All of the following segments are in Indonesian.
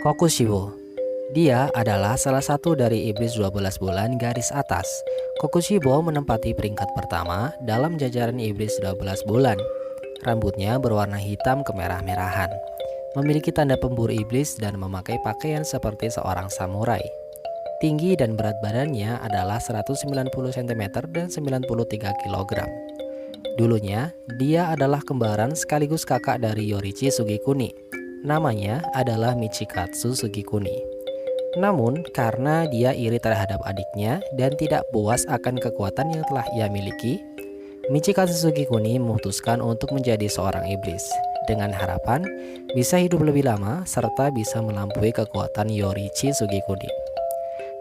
Kokushibo. Dia adalah salah satu dari iblis 12 bulan garis atas. Kokushibo menempati peringkat pertama dalam jajaran iblis 12 bulan. Rambutnya berwarna hitam kemerah-merahan. Memiliki tanda pemburu iblis dan memakai pakaian seperti seorang samurai. Tinggi dan berat badannya adalah 190 cm dan 93 kg. Dulunya, dia adalah kembaran sekaligus kakak dari Yorichi Sugikuni. Namanya adalah Michikatsu Sugikuni. Namun, karena dia iri terhadap adiknya dan tidak puas akan kekuatan yang telah ia miliki, Michikatsu Sugikuni memutuskan untuk menjadi seorang iblis dengan harapan bisa hidup lebih lama serta bisa melampaui kekuatan Yorichi Sugikuni.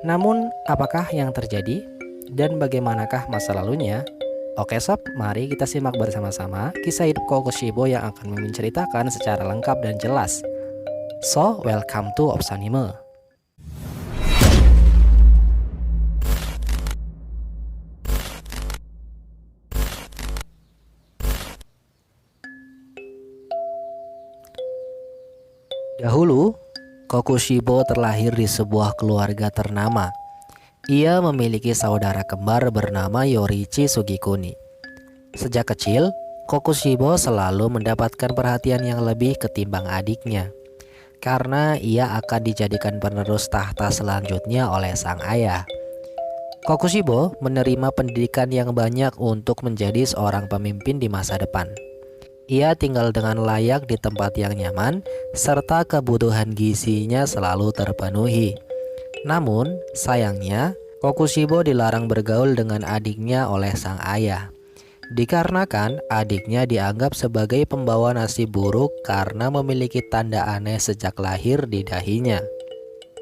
Namun, apakah yang terjadi dan bagaimanakah masa lalunya? Oke sob, mari kita simak bersama-sama kisah hidup Kokushibo yang akan menceritakan secara lengkap dan jelas. So, welcome to Opsanime. Dahulu, Kokushibo terlahir di sebuah keluarga ternama. Ia memiliki saudara kembar bernama Yorichi Sugikuni. Sejak kecil, Kokushibo selalu mendapatkan perhatian yang lebih ketimbang adiknya, karena ia akan dijadikan penerus tahta selanjutnya oleh sang ayah. Kokushibo menerima pendidikan yang banyak untuk menjadi seorang pemimpin di masa depan. Ia tinggal dengan layak di tempat yang nyaman, serta kebutuhan gizinya selalu terpenuhi. Namun, sayangnya, Kokushibo dilarang bergaul dengan adiknya oleh sang ayah. Dikarenakan adiknya dianggap sebagai pembawa nasib buruk karena memiliki tanda aneh sejak lahir di dahinya.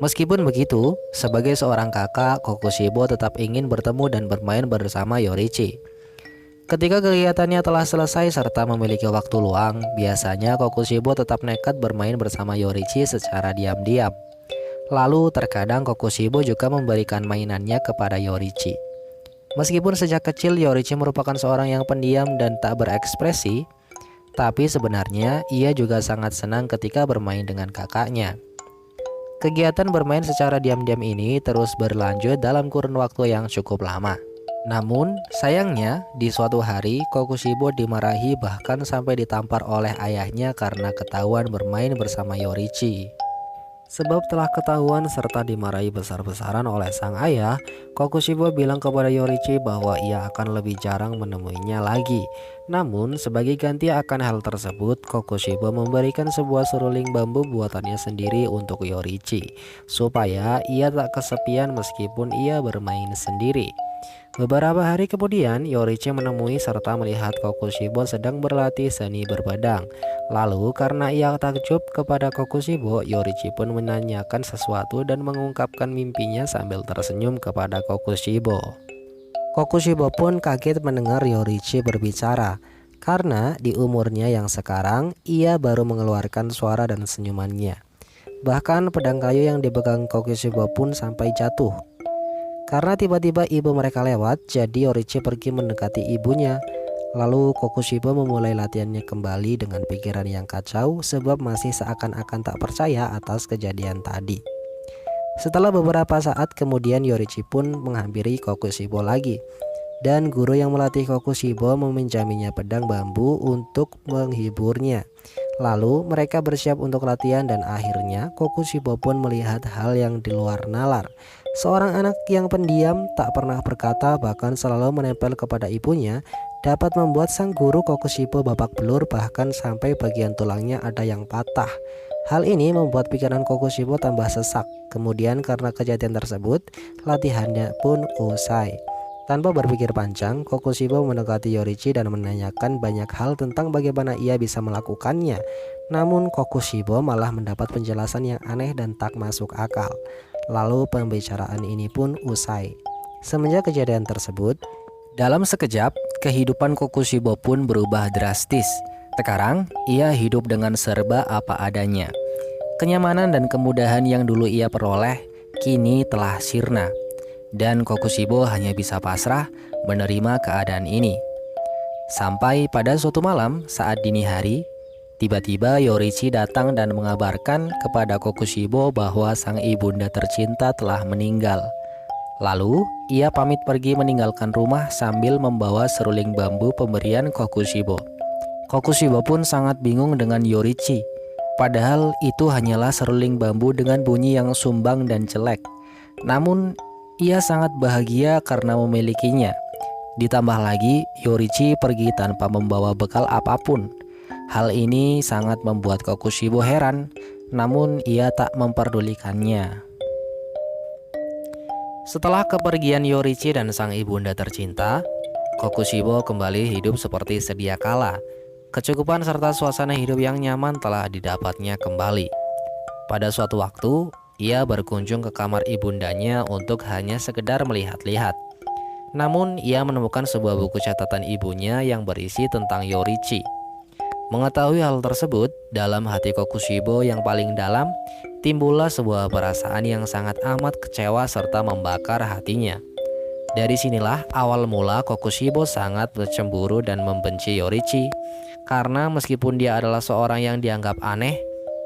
Meskipun begitu, sebagai seorang kakak, Kokushibo tetap ingin bertemu dan bermain bersama Yorichi. Ketika kegiatannya telah selesai serta memiliki waktu luang, biasanya Kokushibo tetap nekat bermain bersama Yorichi secara diam-diam. Lalu terkadang Kokushibo juga memberikan mainannya kepada Yorichi. Meskipun sejak kecil Yorichi merupakan seorang yang pendiam dan tak berekspresi, tapi sebenarnya ia juga sangat senang ketika bermain dengan kakaknya. Kegiatan bermain secara diam-diam ini terus berlanjut dalam kurun waktu yang cukup lama. Namun, sayangnya di suatu hari Kokushibo dimarahi bahkan sampai ditampar oleh ayahnya karena ketahuan bermain bersama Yorichi. Sebab telah ketahuan serta dimarahi besar-besaran oleh sang ayah, Kokushibo bilang kepada Yorichi bahwa ia akan lebih jarang menemuinya lagi. Namun, sebagai ganti akan hal tersebut, Kokushibo memberikan sebuah seruling bambu buatannya sendiri untuk Yorichi, supaya ia tak kesepian meskipun ia bermain sendiri. Beberapa hari kemudian, Yorichi menemui serta melihat Kokushibo sedang berlatih seni berpedang. Lalu karena ia takjub kepada Kokushibo, Yorichi pun menanyakan sesuatu dan mengungkapkan mimpinya sambil tersenyum kepada Kokushibo. Kokushibo pun kaget mendengar Yorichi berbicara, karena di umurnya yang sekarang, ia baru mengeluarkan suara dan senyumannya. Bahkan pedang kayu yang dipegang Kokushibo pun sampai jatuh. Karena tiba-tiba ibu mereka lewat, jadi Yorichi pergi mendekati ibunya. Lalu Kokushibo memulai latihannya kembali dengan pikiran yang kacau sebab masih seakan-akan tak percaya atas kejadian tadi. Setelah beberapa saat kemudian Yorichi pun menghampiri Kokushibo lagi. Dan guru yang melatih Kokushibo meminjaminya pedang bambu untuk menghiburnya. Lalu mereka bersiap untuk latihan dan akhirnya Kokushibo pun melihat hal yang di luar nalar. Seorang anak yang pendiam, tak pernah berkata, bahkan selalu menempel kepada ibunya, dapat membuat sang guru Kokushibo babak belur bahkan sampai bagian tulangnya ada yang patah. Hal ini membuat pikiran Kokushibo tambah sesak. Kemudian karena kejadian tersebut, latihannya pun usai. Tanpa berpikir panjang, Kokushibo mendekati Yorichi dan menanyakan banyak hal tentang bagaimana ia bisa melakukannya. Namun Kokushibo malah mendapat penjelasan yang aneh dan tak masuk akal. Lalu pembicaraan ini pun usai. Semenjak kejadian tersebut, dalam sekejap, kehidupan Kokushibo pun berubah drastis. Sekarang, ia hidup dengan serba apa adanya. Kenyamanan dan kemudahan yang dulu ia peroleh, kini telah sirna. Dan Kokushibo hanya bisa pasrah menerima keadaan ini. Sampai pada suatu malam saat dini hari, Tiba-tiba Yorichi datang dan mengabarkan kepada Kokushibo bahwa sang ibunda tercinta telah meninggal. Lalu, ia pamit pergi meninggalkan rumah sambil membawa seruling bambu pemberian Kokushibo. Kokushibo pun sangat bingung dengan Yorichi. Padahal itu hanyalah seruling bambu dengan bunyi yang sumbang dan jelek. Namun, ia sangat bahagia karena memilikinya. Ditambah lagi, Yorichi pergi tanpa membawa bekal apapun. Hal ini sangat membuat Kokushibo heran, namun ia tak memperdulikannya. Setelah kepergian Yorichi dan sang ibunda tercinta, Kokushibo kembali hidup seperti sedia kala. Kecukupan serta suasana hidup yang nyaman telah didapatnya kembali. Pada suatu waktu, ia berkunjung ke kamar ibundanya untuk hanya sekedar melihat-lihat. Namun, ia menemukan sebuah buku catatan ibunya yang berisi tentang Yorichi. Mengetahui hal tersebut, dalam hati Kokushibo yang paling dalam, timbullah sebuah perasaan yang sangat amat kecewa serta membakar hatinya. Dari sinilah awal mula Kokushibo sangat cemburu dan membenci Yorichi, karena meskipun dia adalah seorang yang dianggap aneh,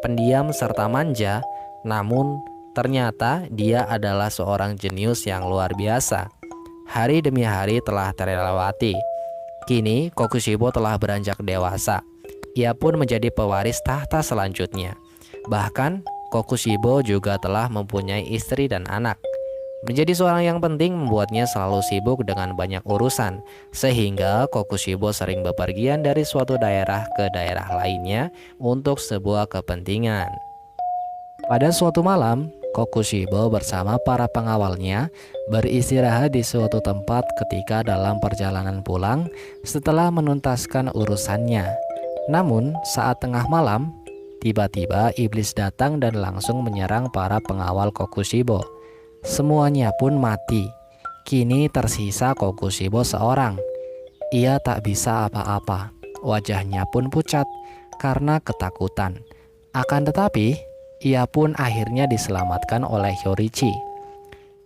pendiam serta manja, namun ternyata dia adalah seorang jenius yang luar biasa. Hari demi hari telah terlewati. Kini Kokushibo telah beranjak dewasa. Ia pun menjadi pewaris tahta selanjutnya. Bahkan Kokushibo juga telah mempunyai istri dan anak. Menjadi seorang yang penting membuatnya selalu sibuk dengan banyak urusan, sehingga Kokushibo sering bepergian dari suatu daerah ke daerah lainnya untuk sebuah kepentingan. Pada suatu malam, Kokushibo bersama para pengawalnya beristirahat di suatu tempat ketika dalam perjalanan pulang setelah menuntaskan urusannya. Namun, saat tengah malam, tiba-tiba iblis datang dan langsung menyerang para pengawal Kokushibo. Semuanya pun mati. Kini tersisa Kokushibo seorang. Ia tak bisa apa-apa. Wajahnya pun pucat karena ketakutan. Akan tetapi, ia pun akhirnya diselamatkan oleh Yorichi.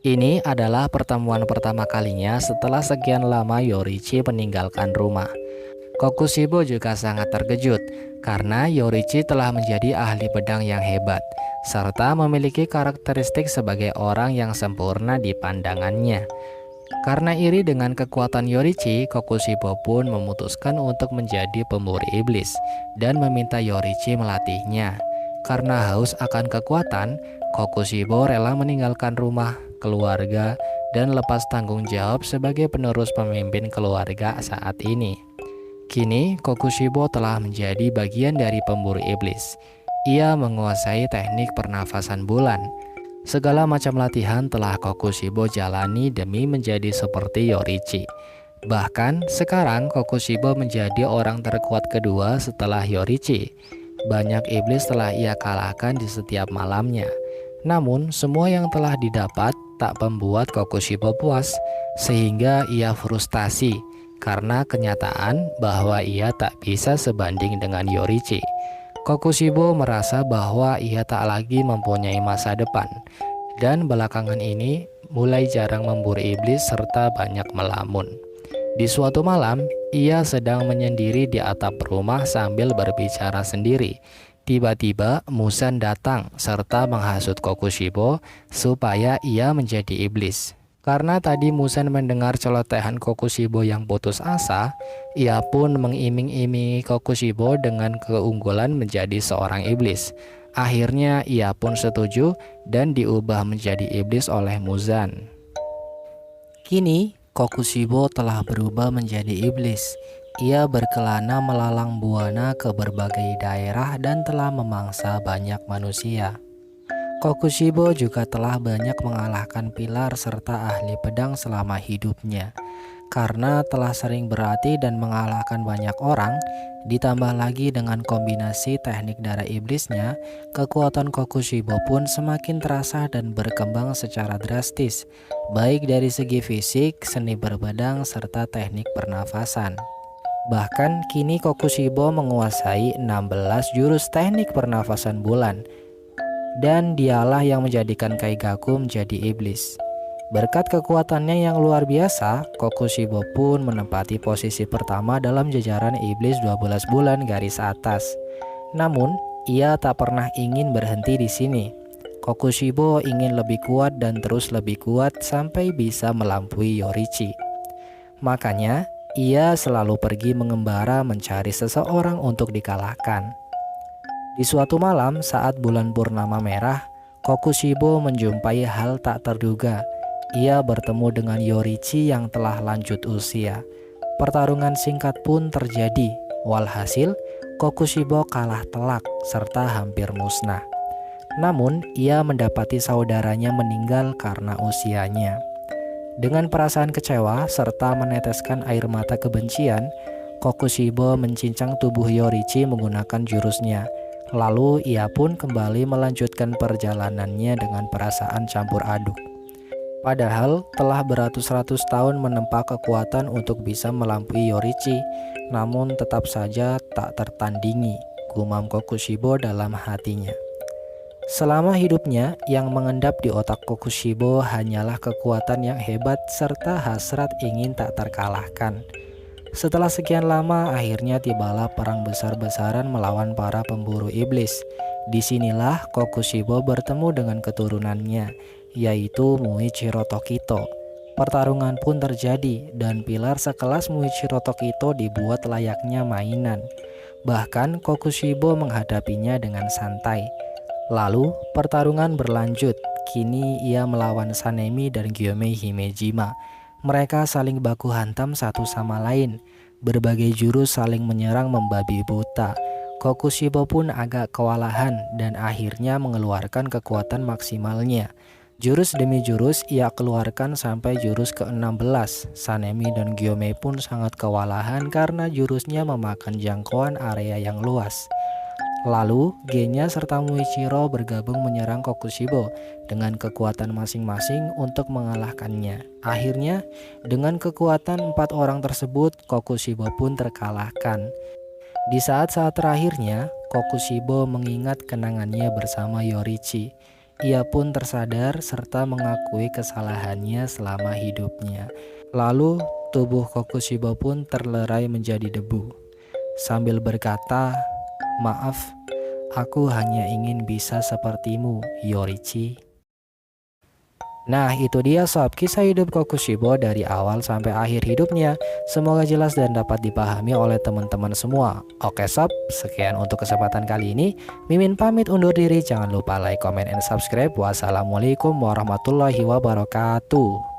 Ini adalah pertemuan pertama kalinya setelah sekian lama Yorichi meninggalkan rumah. Kokushibo juga sangat terkejut karena Yorichi telah menjadi ahli pedang yang hebat, serta memiliki karakteristik sebagai orang yang sempurna di pandangannya. Karena iri dengan kekuatan Yorichi, Kokushibo pun memutuskan untuk menjadi pemburu iblis dan meminta Yorichi melatihnya. Karena haus akan kekuatan, Kokushibo rela meninggalkan rumah, keluarga, dan lepas tanggung jawab sebagai penerus pemimpin keluarga saat ini. Kini, Kokushibo telah menjadi bagian dari pemburu iblis. Ia menguasai teknik pernafasan bulan. Segala macam latihan telah Kokushibo jalani demi menjadi seperti Yorichi. Bahkan, sekarang Kokushibo menjadi orang terkuat kedua setelah Yorichi. Banyak iblis telah ia kalahkan di setiap malamnya. Namun, semua yang telah didapat tak membuat Kokushibo puas, sehingga ia frustasi karena kenyataan bahwa ia tak bisa sebanding dengan Yorichi. Kokushibo merasa bahwa ia tak lagi mempunyai masa depan, dan belakangan ini mulai jarang memburu iblis serta banyak melamun. Di suatu malam, ia sedang menyendiri di atap rumah sambil berbicara sendiri. Tiba-tiba Muzan datang serta menghasut Kokushibo supaya ia menjadi iblis. Karena tadi Muzan mendengar celotehan Kokushibo yang putus asa, ia pun mengiming-imingi Kokushibo dengan keunggulan menjadi seorang iblis. Akhirnya ia pun setuju dan diubah menjadi iblis oleh Muzan. Kini Kokushibo telah berubah menjadi iblis. Ia berkelana melalang buana ke berbagai daerah dan telah memangsa banyak manusia. Kokushibo juga telah banyak mengalahkan pilar serta ahli pedang selama hidupnya. Karena telah sering berlatih dan mengalahkan banyak orang, ditambah lagi dengan kombinasi teknik darah iblisnya, kekuatan Kokushibo pun semakin terasa dan berkembang secara drastis, baik dari segi fisik, seni berpedang, serta teknik pernafasan. Bahkan kini Kokushibo menguasai 16 jurus teknik pernafasan bulan, dan dialah yang menjadikan Kaigaku menjadi iblis. Berkat kekuatannya yang luar biasa, Kokushibo pun menempati posisi pertama dalam jajaran iblis 12 bulan garis atas. Namun, ia tak pernah ingin berhenti di sini. Kokushibo ingin lebih kuat dan terus lebih kuat sampai bisa melampaui Yorichi. Makanya, ia selalu pergi mengembara mencari seseorang untuk dikalahkan. Di suatu malam saat bulan purnama merah, Kokushibo menjumpai hal tak terduga. Ia bertemu dengan Yorichi yang telah lanjut usia. Pertarungan singkat pun terjadi. Walhasil, Kokushibo kalah telak serta hampir musnah. Namun, ia mendapati saudaranya meninggal karena usianya. Dengan perasaan kecewa serta meneteskan air mata kebencian, Kokushibo mencincang tubuh Yorichi menggunakan jurusnya. Lalu ia pun kembali melanjutkan perjalanannya dengan perasaan campur aduk. Padahal telah beratus-ratus tahun menempa kekuatan untuk bisa melampaui Yorichi, namun tetap saja tak tertandingi, gumam Kokushibo dalam hatinya. Selama hidupnya, yang mengendap di otak Kokushibo hanyalah kekuatan yang hebat serta hasrat ingin tak terkalahkan. Setelah sekian lama, akhirnya tibalah perang besar-besaran melawan para pemburu iblis. Disinilah Kokushibo bertemu dengan keturunannya, yaitu Muichiro Tokito. Pertarungan pun terjadi, dan pilar sekelas Muichiro Tokito dibuat layaknya mainan. Bahkan Kokushibo menghadapinya dengan santai. Lalu pertarungan berlanjut. Kini ia melawan Sanemi dan Gyomei Himejima. Mereka saling baku hantam satu sama lain. Berbagai jurus saling menyerang membabi buta. Kokushibo pun agak kewalahan dan akhirnya mengeluarkan kekuatan maksimalnya. Jurus demi jurus ia keluarkan sampai jurus ke-16. Sanemi dan Gyomei pun sangat kewalahan karena jurusnya memakan jangkauan area yang luas. Lalu, Genya serta Muichiro bergabung menyerang Kokushibo dengan kekuatan masing-masing untuk mengalahkannya. Akhirnya, dengan kekuatan 4 orang tersebut, Kokushibo pun terkalahkan. Di saat-saat terakhirnya, Kokushibo mengingat kenangannya bersama Yorichi. Ia pun tersadar serta mengakui kesalahannya selama hidupnya. Lalu, tubuh Kokushibo pun terlerai menjadi debu. Sambil berkata, "Maaf, aku hanya ingin bisa sepertimu, Yorichi." Nah, itu dia sob kisah hidup Kokushibo dari awal sampai akhir hidupnya. Semoga jelas dan dapat dipahami oleh teman-teman semua. Oke sob, sekian untuk kesempatan kali ini. Mimin pamit undur diri. Jangan lupa like, comment, and subscribe. Wassalamualaikum warahmatullahi wabarakatuh.